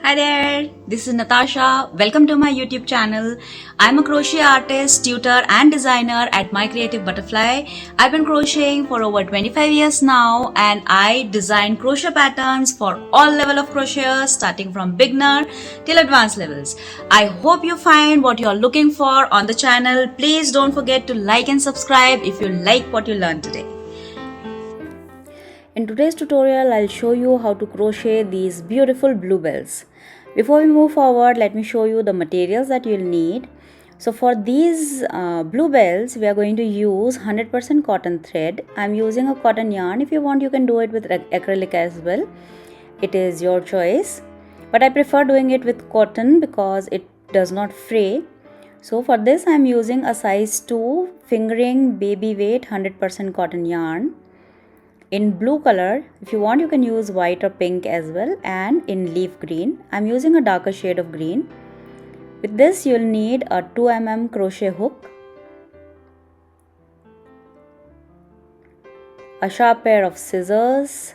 Hi there, this is Natasha. Welcome to my YouTube channel. I'm a crochet artist, tutor and designer at My Creative Butterfly. I've been crocheting for over 25 years now and I design crochet patterns for all level of crocheters starting from beginner till advanced levels. I hope you find what you're looking for on the channel. Please don't forget to like and subscribe if you like what you learned today. In today's tutorial, I'll show you how to crochet these beautiful bluebells. Before we move forward, let me show you the materials that you'll need. So for these bluebells, we are going to use 100% cotton thread. I'm using a cotton yarn. If you want, you can do it with acrylic as well. It is your choice. But I prefer doing it with cotton because it does not fray. So for this, I'm using a size 2 fingering baby weight 100% cotton yarn. In blue color, if you want you can use white or pink as well, and in leaf green. I'm using a darker shade of green. With this you'll need a 2 mm crochet hook, a sharp pair of scissors,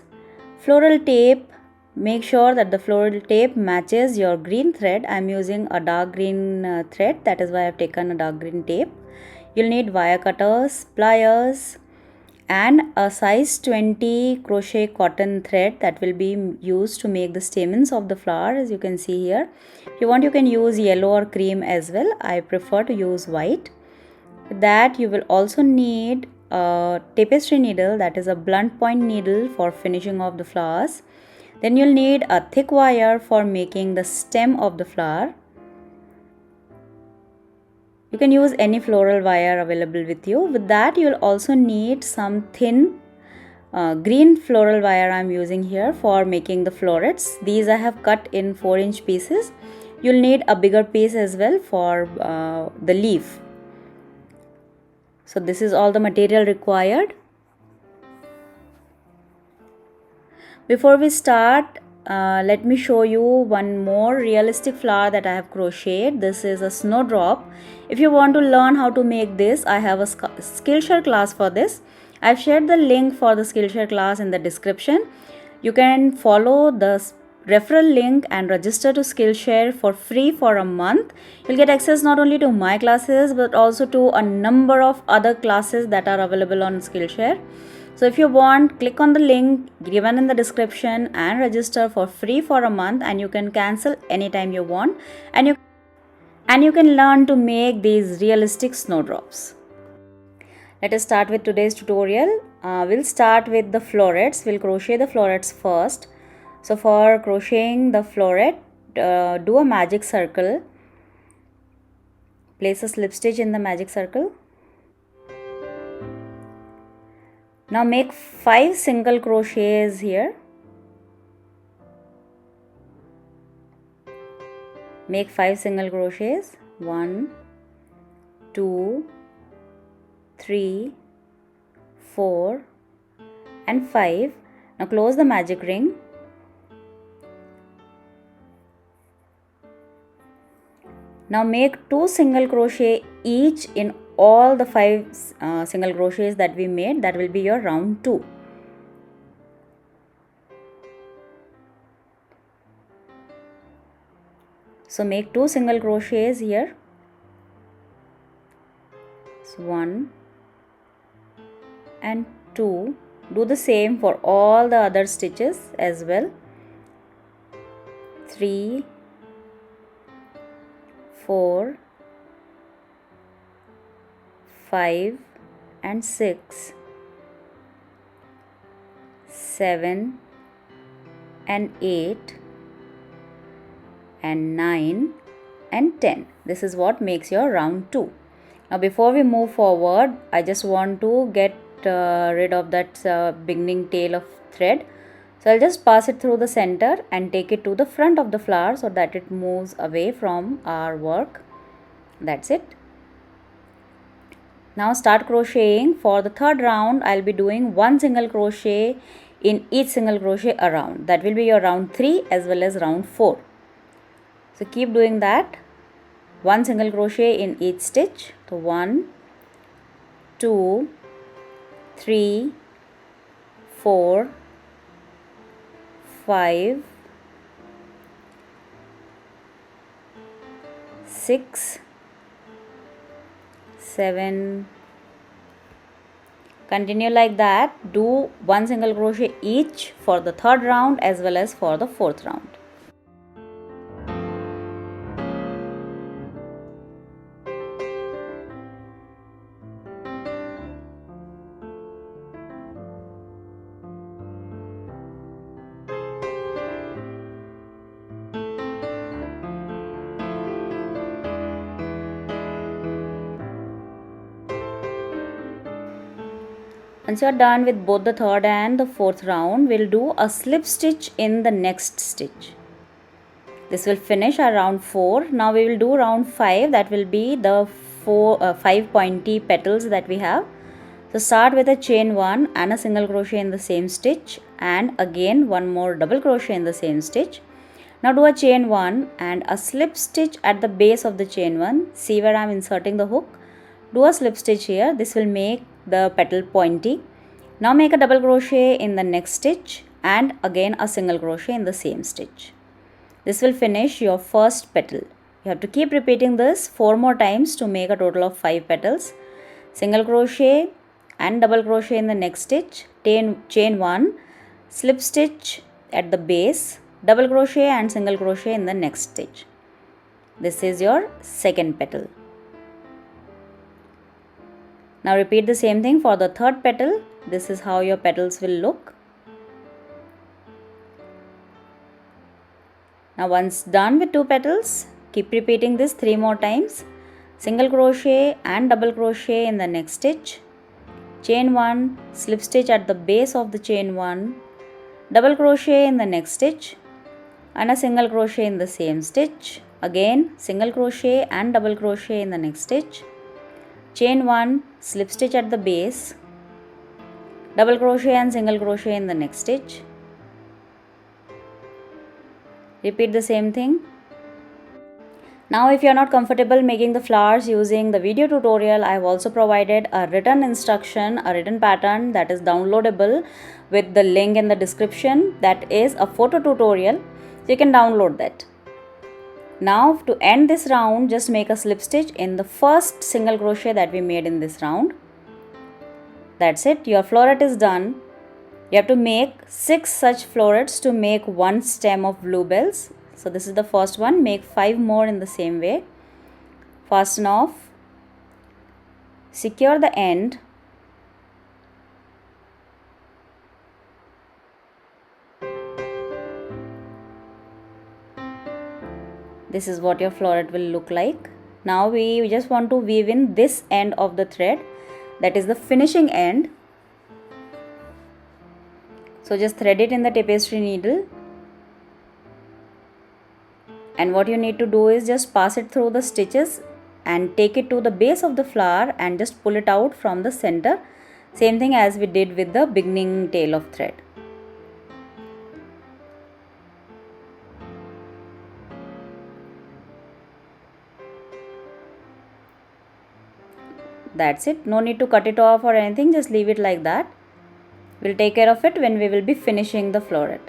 floral tape. Make sure that the floral tape matches your green thread. I'm using a dark green thread, that is why I've taken a dark green tape. You'll need wire cutters, pliers, and a size 20 crochet cotton thread that will be used to make the stamens of the flower, as you can see here. If you want you can use yellow or cream as well. I prefer to use white. With that you will also need a tapestry needle, that is a blunt point needle for finishing off the flowers. Then you'll need a thick wire for making the stem of the flower. You can use any floral wire available with you. With that you will also need some thin green floral wire I'm using here for making the florets. These I have cut in 4-inch pieces. You'll need a bigger piece as well for the leaf. So this is all the material required. Before we start, let me show you one more realistic flower that I have crocheted. This is a snowdrop. If you want to learn how to make this, I have a Skillshare class for this. I've shared the link for the Skillshare class in the description. You can follow the referral link and register to Skillshare for free for a month. You'll get access not only to my classes but also to a number of other classes that are available on Skillshare. So if you want, click on the link given in the description and register for free for a month, and you can cancel anytime you want, and you can learn to make these realistic snowdrops. Let us start with today's tutorial. We'll start with the florets. We'll crochet the florets first. So for crocheting the floret, do a magic circle. Place a slip stitch in the magic circle. Now make 5 single crochets here. Make 5 single crochets. 1, 2, 3, 4 and 5. Now close the magic ring. Now make 2 single crochet each in all the 5 single crochets that we made. That will be your round 2. So make 2 single crochets here. So 1 and 2. Do the same for all the other stitches as well. 3, 4, 5 and 6, 7 and 8 and 9 and 10. This is what makes your round 2. Now before we move forward, I just want to get rid of that beginning tail of thread. So I'll just pass it through the center and take it to the front of the flower so that it moves away from our work. That's it. Now start crocheting. For the third round, I'll be doing 1 single crochet in each single crochet around. That will be your round 3 as well as round 4. So keep doing that. 1 single crochet in each stitch. So 1, 2, 3, 4, 5, 6, 7. Continue like that. Do one single crochet each for the third round as well as for the fourth round. Once you are done with both the third and the fourth round, we'll do a slip stitch in the next stitch. This will finish our round 4. Now we will do round 5. That will be the 5 pointy petals that we have. So start with a chain 1 and a single crochet in the same stitch, and again one more double crochet in the same stitch. Now do a chain 1 and a slip stitch at the base of the chain 1. See where I am inserting the hook. Do a slip stitch here. This will make the petal pointy. Now make a double crochet in the next stitch and again a single crochet in the same stitch. This will finish your first petal. You have to keep repeating this 4 more times to make a total of 5 petals. Single crochet and double crochet in the next stitch, chain 1, slip stitch at the base, double crochet and single crochet in the next stitch. This is your second petal. Now repeat the same thing for the third petal. This is how your petals will look. Now once done with 2 petals, keep repeating this 3 more times. Single crochet and double crochet in the next stitch, chain 1, slip stitch at the base of the chain 1, double crochet in the next stitch and a single crochet in the same stitch. Again single crochet and double crochet in the next stitch, chain 1, slip stitch at the base, double crochet and single crochet in the next stitch. Repeat the same thing. Now if you are not comfortable making the flowers using the video tutorial, I have also provided a written instruction, a written pattern that is downloadable with the link in the description. That is a photo tutorial, so you can download that. Now to end this round, just make a slip stitch in the first single crochet that we made in this round. That's it, your floret is done. You have to make 6 such florets to make one stem of bluebells. So this is the first one. Make 5 more in the same way. Fasten off, secure the end, this is what your floret will look like. Now we just want to weave in this end of the thread, that is the finishing end. So just thread it in the tapestry needle, and what you need to do is just pass it through the stitches and take it to the base of the flower and just pull it out from the center. Same thing as we did with the beginning tail of thread. That's it. No need to cut it off or anything, just leave it like that. We'll take care of it when we will be finishing the floret.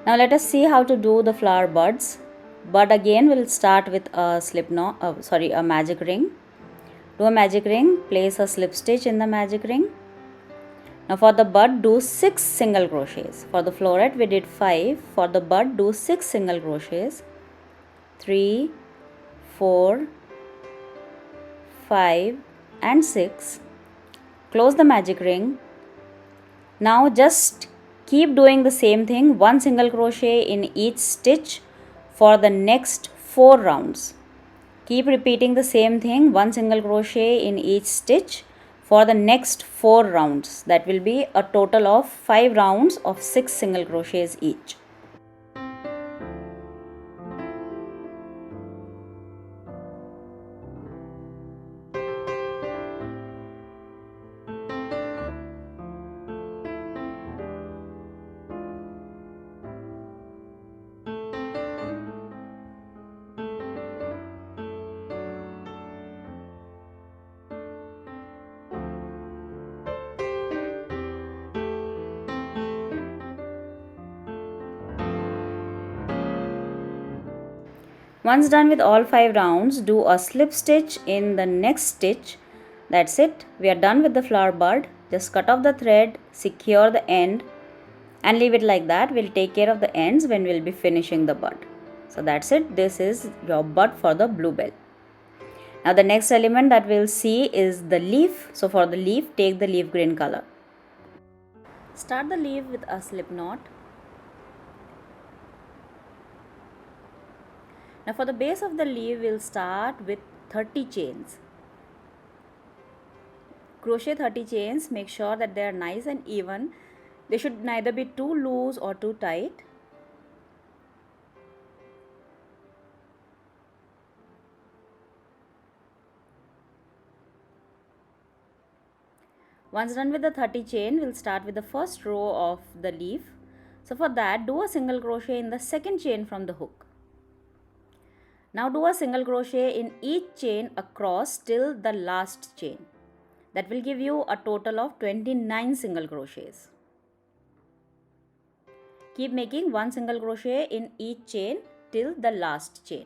Now let us see how to do the flower buds. Bud again will start with a a magic ring. Do a magic ring, place a slip stitch in the magic ring. Now for the bud, do 6 single crochets. For the floret we did 5. For the bud, do 6 single crochets. 3, 4, 5 and 6. Close the magic ring. Now just keep doing the same thing, 1 single crochet in each stitch for the next 4 rounds. Keep repeating the same thing, 1 single crochet in each stitch for the next 4 rounds. That will be a total of 5 rounds of 6 single crochets each. Once done with all 5 rounds, do a slip stitch in the next stitch. That's it. We are done with the flower bud. Just cut off the thread, secure the end and leave it like that. We'll take care of the ends when we'll be finishing the bud. So that's it. This is your bud for the bluebell. Now the next element that we'll see is the leaf. So for the leaf, take the leaf green color. Start the leaf with a slip knot. Now for the base of the leaf, we'll start with 30 chains. Crochet 30 chains. Make sure that they are nice and even. They should neither be too loose or too tight. Once done with the 30 chain, we'll start with the first row of the leaf. So for that, do a single crochet in the second chain from the hook. Now do a single crochet in each chain across till the last chain. That will give you a total of 29 single crochets. Keep making one single crochet in each chain till the last chain.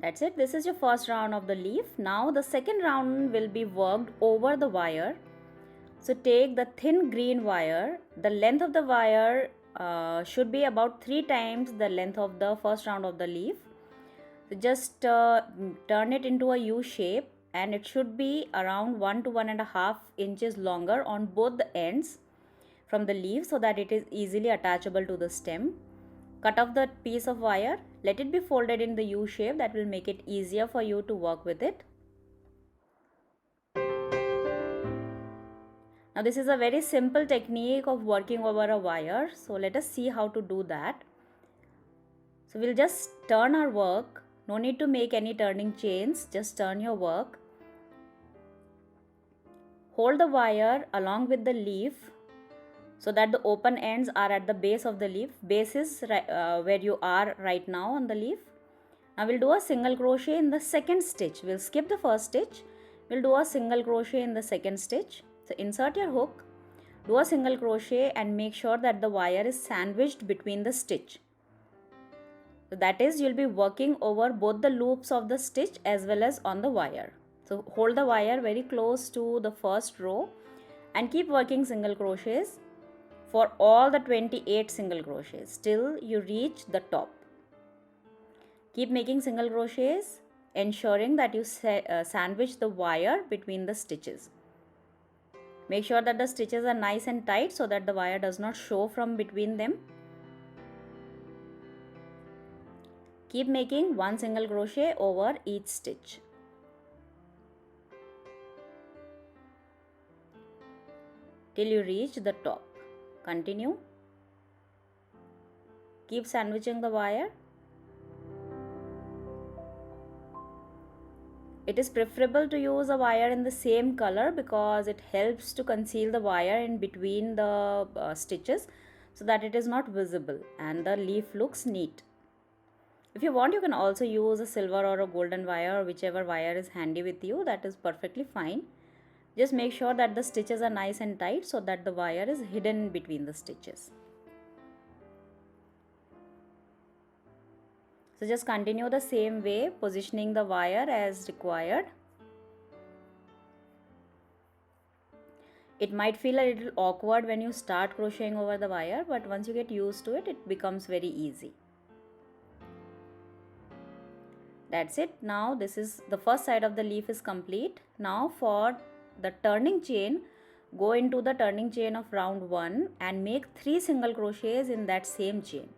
That's it. This is your first round of the leaf. Now the second round will be worked over the wire. So take the thin green wire. The length of the wire should be about 3 times the length of the first round of the leaf. So just turn it into a U shape and it should be around 1 to 1.5 inches longer on both the ends from the leaf so that it is easily attachable to the stem. Cut off the piece of wire, let it be folded in the U shape. That will make it easier for you to work with it. Now this is a very simple technique of working over a wire. So let us see how to do that. So we'll just turn our work. No need to make any turning chains, just turn your work. Hold the wire along with the leaf so that the open ends are at the base of the leaf. Base is where you are right now on the leaf. Now we'll do a single crochet in the second stitch. We'll skip the first stitch. We'll do a single crochet in the second stitch. So insert your hook, do a single crochet and make sure that the wire is sandwiched between the stitch. So that is, you'll be working over both the loops of the stitch as well as on the wire. So hold the wire very close to the first row and keep working single crochets for all the 28 single crochets till you reach the top. Keep making single crochets, ensuring that you sandwich the wire between the stitches. Make sure that the stitches are nice and tight so that the wire does not show from between them. Keep making one single crochet over each stitch. Till you reach the top. Continue. Keep sandwiching the wire. It is preferable to use a wire in the same color because it helps to conceal the wire in between the stitches so that it is not visible and the leaf looks neat. If you want, you can also use a silver or a golden wire or whichever wire is handy with you. That is perfectly fine. Just make sure that the stitches are nice and tight so that the wire is hidden between the stitches. So just continue the same way, positioning the wire as required. It might feel a little awkward when you start crocheting over the wire, but once you get used to it, it becomes very easy. That's it. Now this is the first side of the leaf is complete. Now for the turning chain, go into the turning chain of round 1 and make 3 single crochets in that same chain.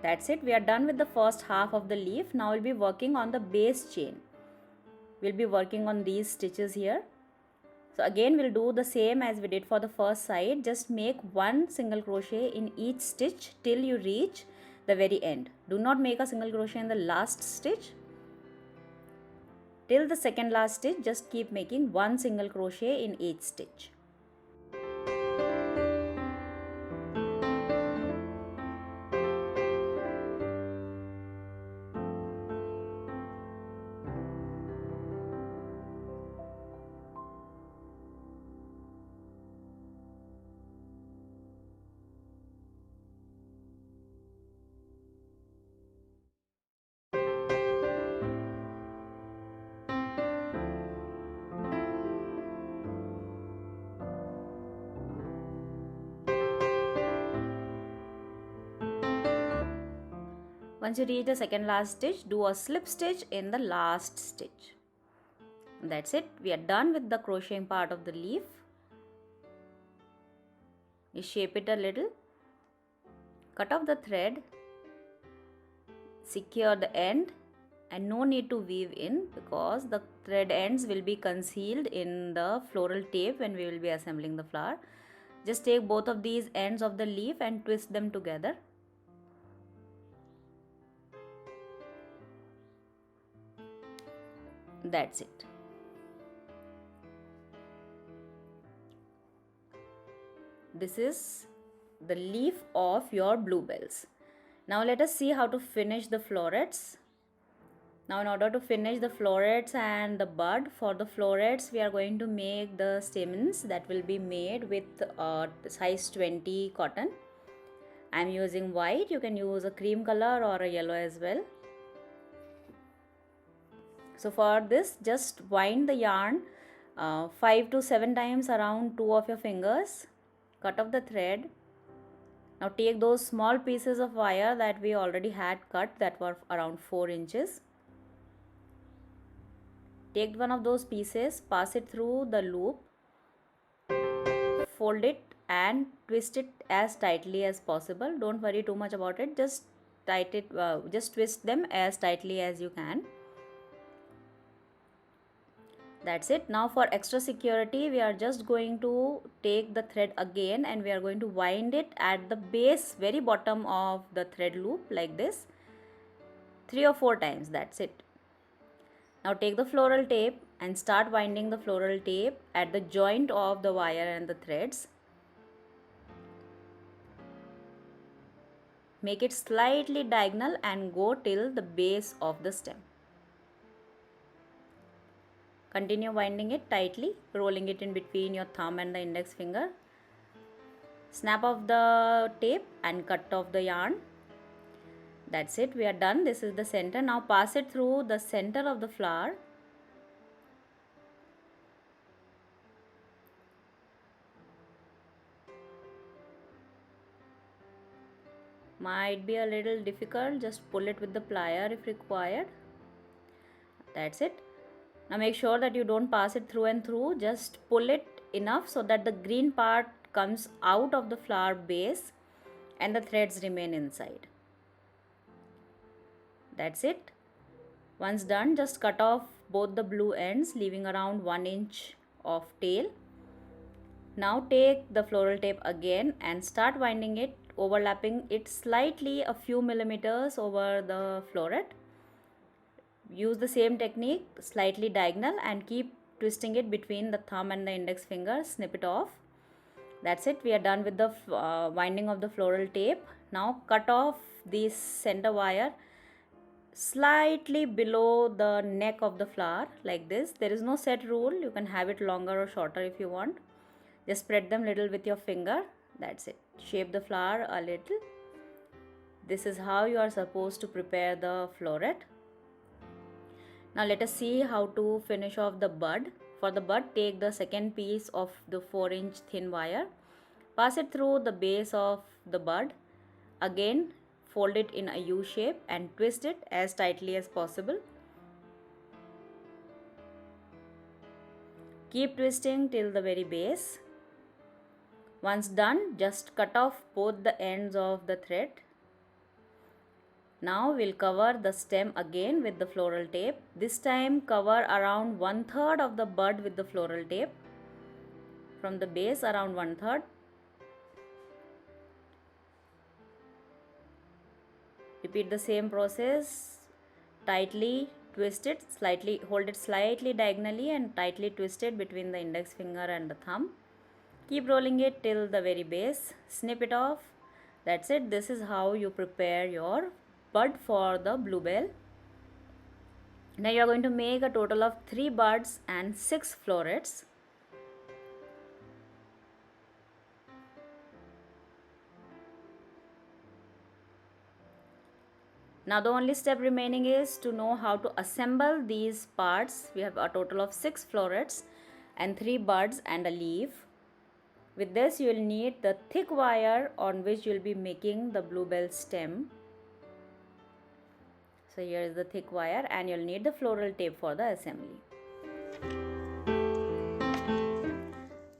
That's it. We are done with the first half of the leaf. Now we'll be working on the base chain. We'll be working on these stitches here. So again we'll do the same as we did for the first side. Just make 1 single crochet in each stitch till you reach the very end. Do not make a single crochet in the last stitch. Till the second last stitch, just keep making 1 single crochet in each stitch. Once you reach the second last stitch, do a slip stitch in the last stitch. That's it. We are done with the crocheting part of the leaf. You shape it a little. Cut off the thread. Secure the end. And no need to weave in because the thread ends will be concealed in the floral tape when we will be assembling the flower. Just take both of these ends of the leaf and twist them together. That's it. This is the leaf of your bluebells. Now let us see how to finish the florets. Now in order to finish the florets and the bud, for the florets we are going to make the stamens that will be made with size 20 cotton. I am using white. You can use a cream color or a yellow as well. So for this, just wind the yarn 5 to 7 times around 2 of your fingers. Cut off the thread. Now take those small pieces of wire that we already had cut that were around 4 inches. Take one of those pieces, pass it through the loop, fold it and twist it as tightly as possible. Don't worry too much about it. Just twist them as tightly as you can. That's it. Now for extra security, we are just going to take the thread again and we are going to wind it at the base, very bottom of the thread loop like this, 3 or 4 times. That's it. Now take the floral tape and start winding the floral tape at the joint of the wire and the threads. Make it slightly diagonal and go till the base of the stem. Continue winding it tightly, rolling it in between your thumb and the index finger. Snap off the tape and cut off the yarn. That's it. We are done. This is the center. Now pass it through the center of the flower. Might be a little difficult. Just pull it with the plier if required. That's it. Now make sure that you don't pass it through and through. Just pull it enough so that the green part comes out of the flower base and the threads remain inside. That's it. Once done, just cut off both the blue ends, leaving around 1 inch of tail. Now take the floral tape again and start winding it, overlapping it slightly a few millimeters over the floret. Use the same technique, slightly diagonal, and keep twisting it between the thumb and the index finger. Snip it off. That's it. We are done with the winding of the floral tape. Now cut off this center wire slightly below the neck of the flower like this. There is no set rule. You can have it longer or shorter if you want. Just spread them little with your finger. That's it. Shape the flower a little. This is how you are supposed to prepare the floret. Now let us see how to finish off the bud. For the bud, take the second piece of the 4-inch thin wire. Pass it through the base of the bud. Again, fold it in a U shape and twist it as tightly as possible. Keep twisting till the very base. Once done, just cut off both the ends of the thread. Now we'll cover the stem again with the floral tape. This time cover around 1/3 of the bud with the floral tape. From the base around 1/3. Repeat the same process. Tightly twist it, hold it slightly diagonally and tightly twist it between the index finger and the thumb. Keep rolling it till the very base. Snip it off. That's it. This is how you prepare your bud for the bluebell. Now you are going to make a total of 3 buds and 6 florets. Now the only step remaining is to know how to assemble these parts. We have a total of 6 florets and 3 buds and a leaf. With this you will need the thick wire on which you will be making the bluebell stem. So here is the thick wire and you will need the floral tape for the assembly.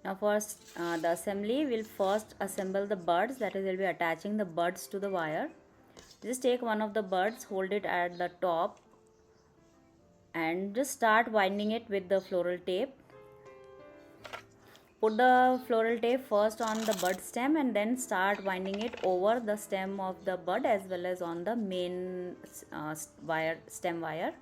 Now for the assembly, we will first assemble the buds, that is we will be attaching the buds to the wire. Just take one of the buds, hold it at the top and just start winding it with the floral tape. Put the floral tape first on the bud stem and then start winding it over the stem of the bud as well as on the main stem wire.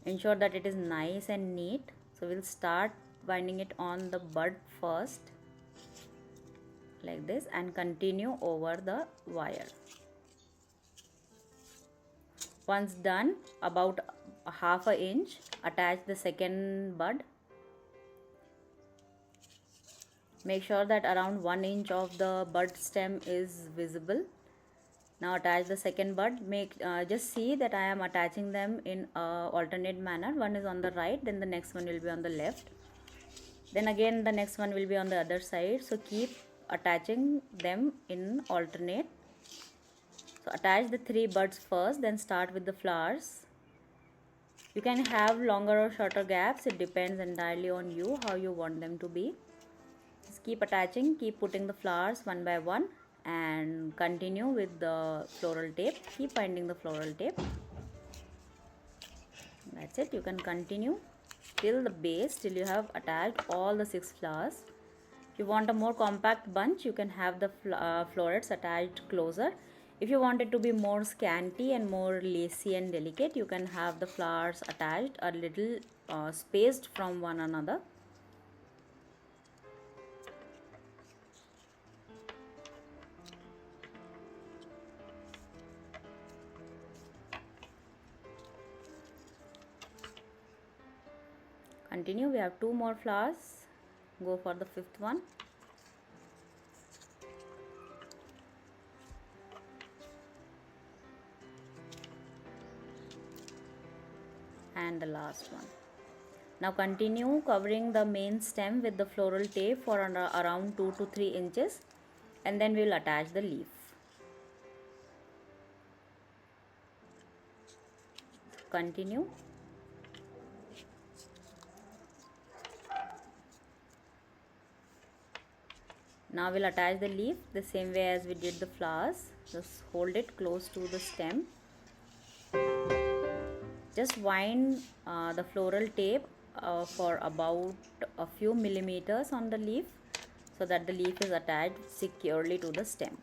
Ensure that it is nice and neat. So we'll start winding it on the bud first like this and continue over the wire. Once done, about half an inch, attach the second bud. Make sure that around 1 inch of the bud stem is visible. Now attach the second bud. Just see that I am attaching them in a alternate manner. One is on the right, then the next one will be on the left. Then again the next one will be on the other side. So keep attaching them in alternate. So attach the 3 buds first, then start with the flowers. You can have longer or shorter gaps. It depends entirely on you how you want them to be. Just keep attaching, keep putting the flowers one by one and continue with the floral tape. Keep binding the floral tape. That's it. You can continue till the base, till you have attached all the 6 flowers. If you want a more compact bunch, you can have the florets attached closer. If you want it to be more scanty and more lacy and delicate, you can have the flowers attached a little spaced from one another. Continue. We have 2 more flowers. Go for the 5th one. And the last one. Now continue covering the main stem with the floral tape for around 2 to 3 inches and then we will attach the leaf. Continue. Now we'll attach the leaf the same way as we did the flowers. Just hold it close to the stem. Just wind the floral tape for about a few millimeters on the leaf so that the leaf is attached securely to the stem.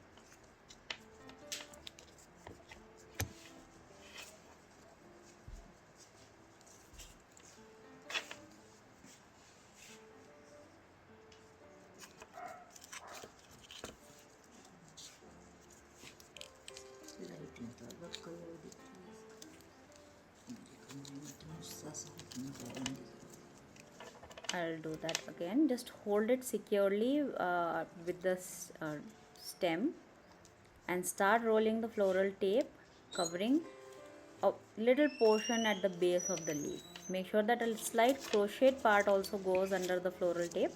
I'll do that again. Just hold it securely with the stem and start rolling the floral tape covering a little portion at the base of the leaf. Make sure that a slight crochet part also goes under the floral tape.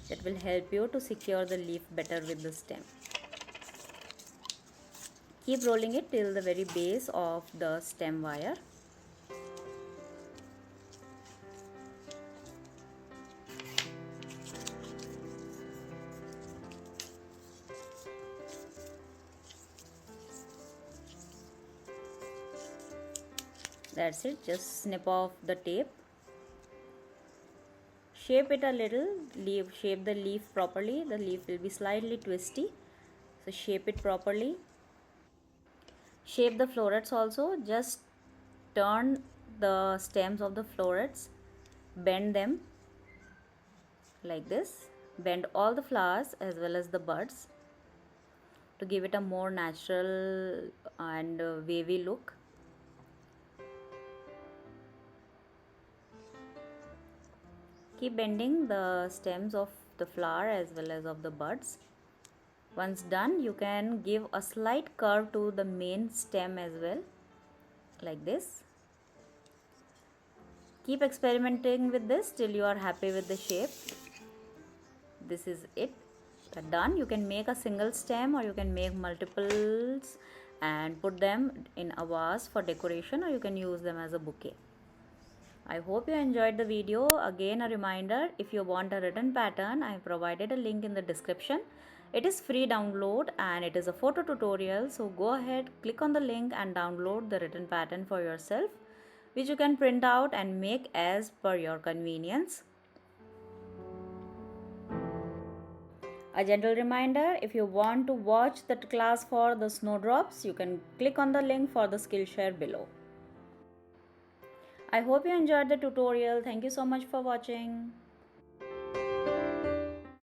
That will help you to secure the leaf better with the stem. Keep rolling it till the very base of the stem wire. That's it, just snip off the tape. Shape it a little, shape the leaf properly. The leaf will be slightly twisty, so shape it properly. Shape the florets also, just turn the stems of the florets, bend them like this. Bend all the flowers as well as the buds to give it a more natural and wavy look. Keep bending the stems of the flower as well as of the buds. Once done, you can give a slight curve to the main stem as well, like this. Keep experimenting with this till you are happy with the shape. This is it. Done. You can make a single stem or you can make multiples and put them in a vase for decoration, or you can use them as a bouquet. I hope you enjoyed the video. Again, a reminder, if you want a written pattern, I have provided a link in the description. It is free download and it is a photo tutorial. So go ahead, click on the link and download the written pattern for yourself, which you can print out and make as per your convenience. A gentle reminder, if you want to watch the class for the snowdrops, you can click on the link for the Skillshare below. I hope you enjoyed the tutorial. Thank you so much for watching.